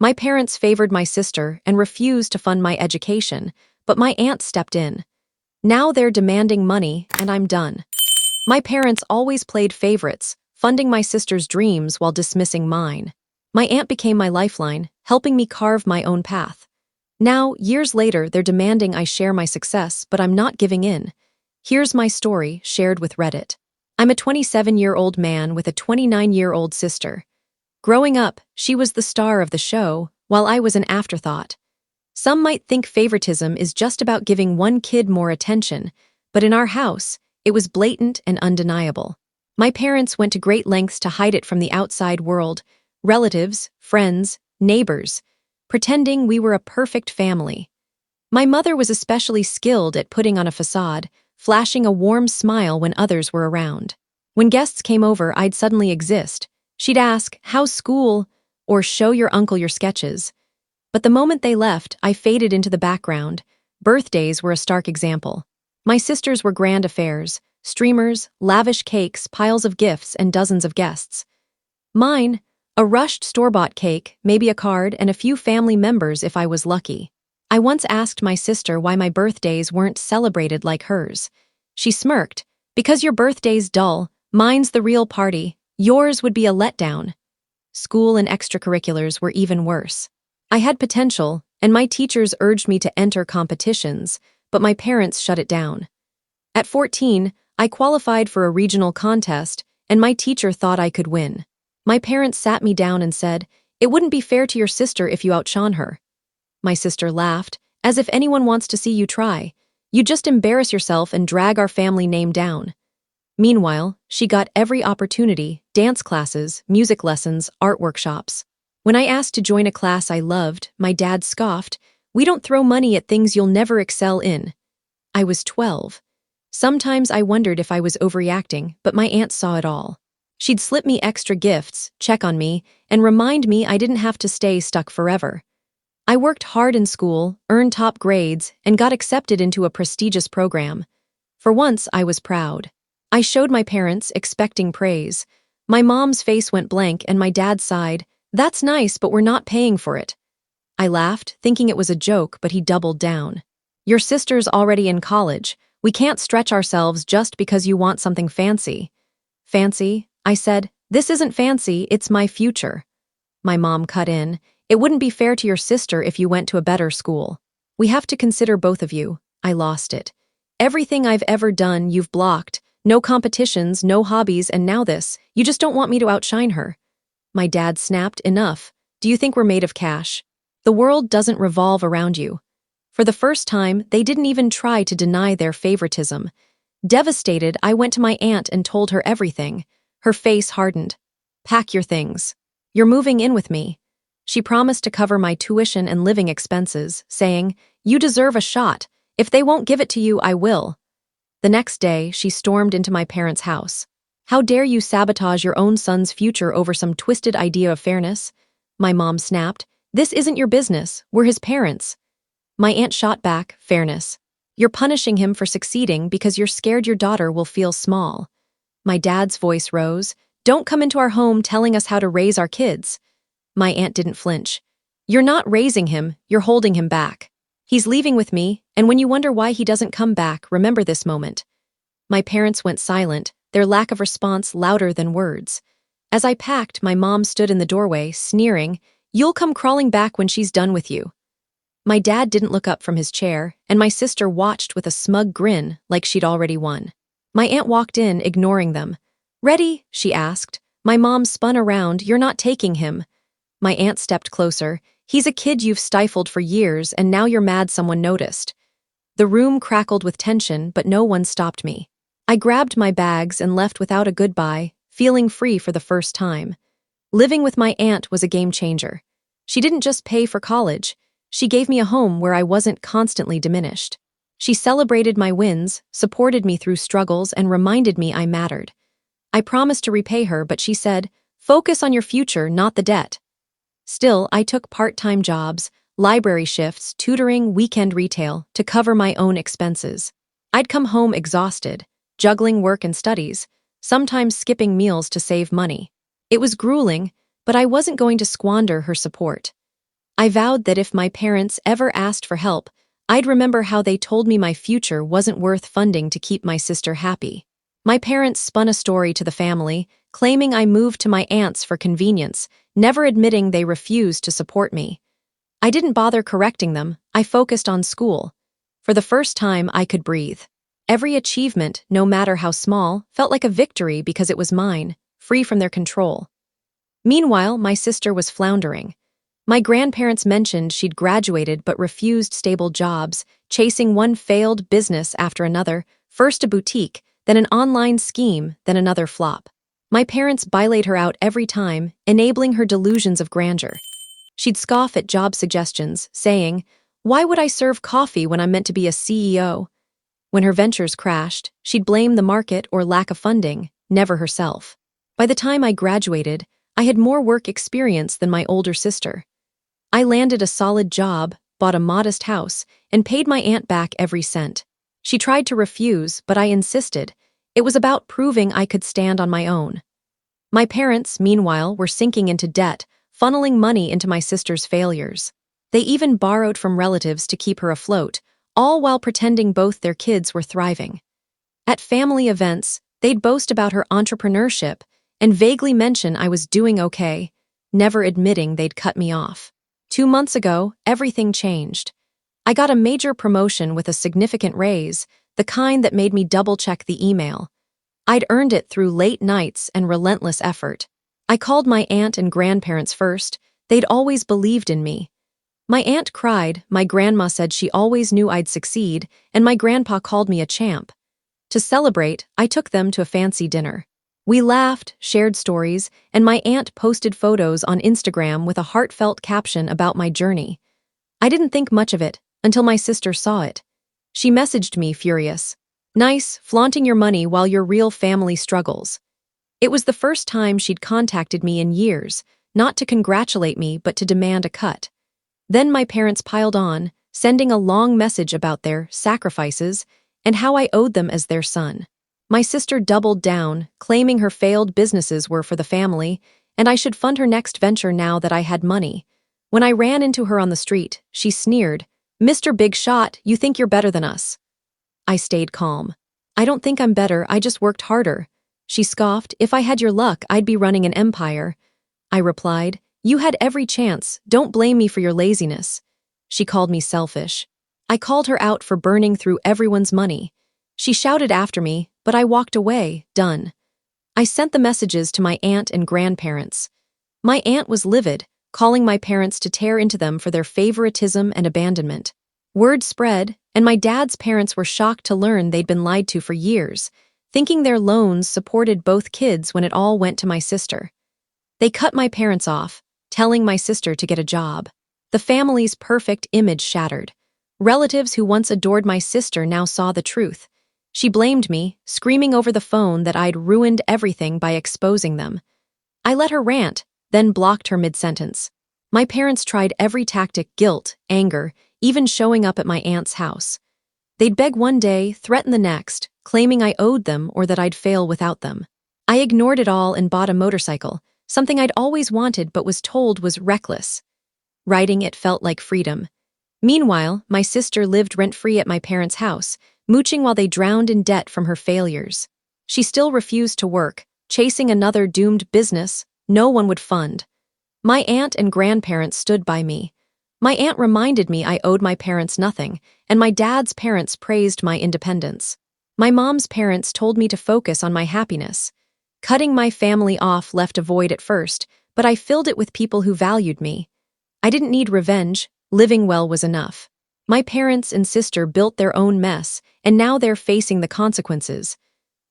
My parents favored my sister and refused to fund my education, but my aunt stepped in. Now they're demanding money, and I'm done. My parents always played favorites, funding my sister's dreams while dismissing mine. My aunt became my lifeline, helping me carve my own path. Now, years later, they're demanding I share my success, but I'm not giving in. Here's my story, shared with Reddit. I'm a 27-year-old man with a 29-year-old sister. Growing up, she was the star of the show, while I was an afterthought. Some might think favoritism is just about giving one kid more attention, but in our house, it was blatant and undeniable. My parents went to great lengths to hide it from the outside world, relatives, friends, neighbors, pretending we were a perfect family. My mother was especially skilled at putting on a facade, flashing a warm smile when others were around. When guests came over, I'd suddenly exist. She'd ask, "How's school?" or "Show your uncle your sketches." But the moment they left, I faded into the background. Birthdays were a stark example. My sisters were grand affairs, streamers, lavish cakes, piles of gifts, and dozens of guests. Mine, a rushed store-bought cake, maybe a card, and a few family members if I was lucky. I once asked my sister why my birthdays weren't celebrated like hers. She smirked, "Because your birthday's dull, mine's the real party, yours would be a letdown." School and extracurriculars were even worse. I had potential, and my teachers urged me to enter competitions, but my parents shut it down. At 14, I qualified for a regional contest, and my teacher thought I could win. My parents sat me down and said, "It wouldn't be fair to your sister if you outshone her." My sister laughed, "As if anyone wants to see you try. You just embarrass yourself and drag our family name down." Meanwhile, she got every opportunity: dance classes, music lessons, art workshops. When I asked to join a class I loved, my dad scoffed, "We don't throw money at things you'll never excel in." I was 12. Sometimes I wondered if I was overreacting, but my aunt saw it all. She'd slip me extra gifts, check on me, and remind me I didn't have to stay stuck forever. I worked hard in school, earned top grades, and got accepted into a prestigious program. For once, I was proud. I showed my parents, expecting praise. My mom's face went blank and my dad sighed, "That's nice, but we're not paying for it." I laughed, thinking it was a joke, but he doubled down. "Your sister's already in college. We can't stretch ourselves just because you want something fancy." "Fancy?" I said. "This isn't fancy, it's my future." My mom cut in. "It wouldn't be fair to your sister if you went to a better school. We have to consider both of you." I lost it. "Everything I've ever done, you've blocked. No competitions, no hobbies, and now this. You just don't want me to outshine her." My dad snapped, "Enough. Do you think we're made of cash? The world doesn't revolve around you." For the first time, they didn't even try to deny their favoritism. Devastated, I went to my aunt and told her everything. Her face hardened. "Pack your things. You're moving in with me." She promised to cover my tuition and living expenses, saying, "You deserve a shot. If they won't give it to you, I will." The next day, she stormed into my parents' house. "How dare you sabotage your own son's future over some twisted idea of fairness?" My mom snapped, "This isn't your business. We're his parents." My aunt shot back, "Fairness. You're punishing him for succeeding because you're scared your daughter will feel small." My dad's voice rose, "Don't come into our home telling us how to raise our kids." My aunt didn't flinch. "You're not raising him, you're holding him back. He's leaving with me, and when you wonder why he doesn't come back, remember this moment." My parents went silent, their lack of response louder than words. As I packed, my mom stood in the doorway, sneering, "You'll come crawling back when she's done with you." My dad didn't look up from his chair, and my sister watched with a smug grin like she'd already won. My aunt walked in, ignoring them. "Ready?" she asked. My mom spun around, "You're not taking him." My aunt stepped closer. "He's a kid you've stifled for years, and now you're mad someone noticed." The room crackled with tension, but no one stopped me. I grabbed my bags and left without a goodbye, feeling free for the first time. Living with my aunt was a game changer. She didn't just pay for college. She gave me a home where I wasn't constantly diminished. She celebrated my wins, supported me through struggles, and reminded me I mattered. I promised to repay her, but she said, "Focus on your future, not the debt." Still, I took part-time jobs, library shifts, tutoring, weekend retail, to cover my own expenses. I'd come home exhausted, juggling work and studies, sometimes skipping meals to save money. It was grueling, but I wasn't going to squander her support. I vowed that if my parents ever asked for help, I'd remember how they told me my future wasn't worth funding to keep my sister happy. My parents spun a story to the family, claiming I moved to my aunt's for convenience, never admitting they refused to support me. I didn't bother correcting them, I focused on school. For the first time, I could breathe. Every achievement, no matter how small, felt like a victory because it was mine, free from their control. Meanwhile, my sister was floundering. My grandparents mentioned she'd graduated but refused stable jobs, chasing one failed business after another, first a boutique, then an online scheme, then another flop. My parents bailaid her out every time, enabling her delusions of grandeur. She'd scoff at job suggestions, saying, "Why would I serve coffee when I'm meant to be a CEO?" When her ventures crashed, she'd blame the market or lack of funding, never herself. By the time I graduated, I had more work experience than my older sister. I landed a solid job, bought a modest house, and paid my aunt back every cent. She tried to refuse, but I insisted. It was about proving I could stand on my own. My parents, meanwhile, were sinking into debt, funneling money into my sister's failures. They even borrowed from relatives to keep her afloat, all while pretending both their kids were thriving. At family events, they'd boast about her entrepreneurship and vaguely mention I was doing okay, never admitting they'd cut me off. 2 months ago, everything changed. I got a major promotion with a significant raise, the kind that made me double-check the email. I'd earned it through late nights and relentless effort. I called my aunt and grandparents first. They'd always believed in me. My aunt cried, my grandma said she always knew I'd succeed, and my grandpa called me a champ. To celebrate, I took them to a fancy dinner. We laughed, shared stories, and my aunt posted photos on Instagram with a heartfelt caption about my journey. I didn't think much of it until my sister saw it. She messaged me furious. "Nice, flaunting your money while your real family struggles." It was the first time she'd contacted me in years, not to congratulate me but to demand a cut. Then my parents piled on, sending a long message about their sacrifices and how I owed them as their son. My sister doubled down, claiming her failed businesses were for the family, and I should fund her next venture now that I had money. When I ran into her on the street, she sneered, "Mr. Big Shot, you think you're better than us." I stayed calm. "I don't think I'm better, I just worked harder." She scoffed, "If I had your luck, I'd be running an empire." I replied, "You had every chance, don't blame me for your laziness." She called me selfish. I called her out for burning through everyone's money. She shouted after me, but I walked away, done. I sent the messages to my aunt and grandparents. My aunt was livid, calling my parents to tear into them for their favoritism and abandonment. Word spread, and my dad's parents were shocked to learn they'd been lied to for years, thinking their loans supported both kids when it all went to my sister. They cut my parents off, telling my sister to get a job. The family's perfect image shattered. Relatives who once adored my sister now saw the truth. She blamed me, screaming over the phone that I'd ruined everything by exposing them. I let her rant, then blocked her mid-sentence. My parents tried every tactic: guilt, anger, even showing up at my aunt's house. They'd beg one day, threaten the next, claiming I owed them or that I'd fail without them. I ignored it all and bought a motorcycle, something I'd always wanted but was told was reckless. Riding it felt like freedom. Meanwhile, my sister lived rent-free at my parents' house, mooching while they drowned in debt from her failures. She still refused to work, chasing another doomed business no one would fund. My aunt and grandparents stood by me. My aunt reminded me I owed my parents nothing, and my dad's parents praised my independence. My mom's parents told me to focus on my happiness. Cutting my family off left a void at first, but I filled it with people who valued me. I didn't need revenge, living well was enough. My parents and sister built their own mess, and now they're facing the consequences.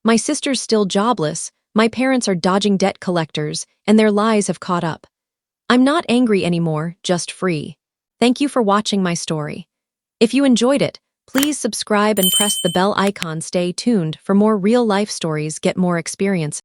My sister's still jobless, my parents are dodging debt collectors, and their lies have caught up. I'm not angry anymore, just free. Thank you for watching my story. If you enjoyed it, please subscribe and press the bell icon. Stay tuned for more real-life stories, get more experience.